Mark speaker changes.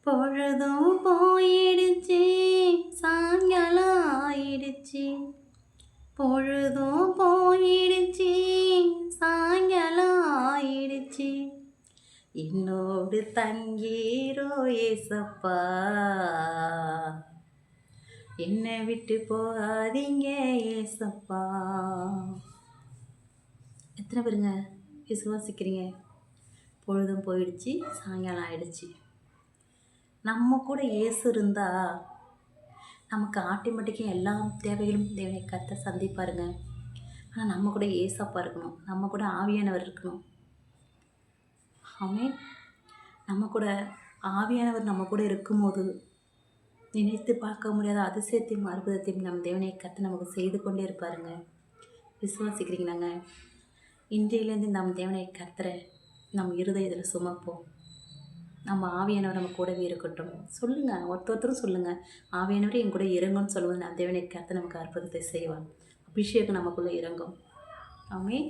Speaker 1: பொழுதும் போயிடுச்சு, சாயங்காலம் ஆயிடுச்சு. பொழுதும் போயிடுச்சு, சாயங்காலம் ஆயிடுச்சு. என்னோடு தங்கீரோ ஏசப்பா, என்னை விட்டு போகாதீங்க ஏசப்பா. எத்தனை பேருங்க விசுவாசிக்கிறீங்க? பொழுதும் போயிடுச்சு, சாயங்காலம் ஆயிடுச்சு. நம்ம கூட இயேசு இருந்தால் நமக்கு ஆட்டோமேட்டிக்காக எல்லா தேவைகளும் தேவை கர்த்தர் சந்திப்பாருங்க. ஆனால் நம்ம கூட ஏசப்பா இருக்கணும், நம்ம கூட ஆவியானவர் இருக்கணும். ஆமென். நம்ம கூட ஆவியானவர் நம்ம கூட இருக்கும்போது நினைத்து பார்க்க முடியாத அதிசயத்தையும் அற்புதத்தையும் நம் தேவனை கர்த்தர் நமக்கு செய்து கொண்டே இருப்பாருங்க. விசுவாசிக்கிறீங்களாங்க? இன்றையிலேருந்து நம் தேவனை கர்த்தரை நம் இருதயத்தில் சுமப்போம். நம்ம ஆவியானவர் நம்ம கூடவே இருக்கட்டும். சொல்லுங்கள், ஒருத்தரும் சொல்லுங்கள், ஆவியானவரே என் கூட இறங்கும்னு சொல்லுவது நான் தேவனை கர்த்தர் நமக்கு அற்புதத்தை செய்வார். அபிஷேகம் நமக்குள்ளே இறங்கும். ஆமென்.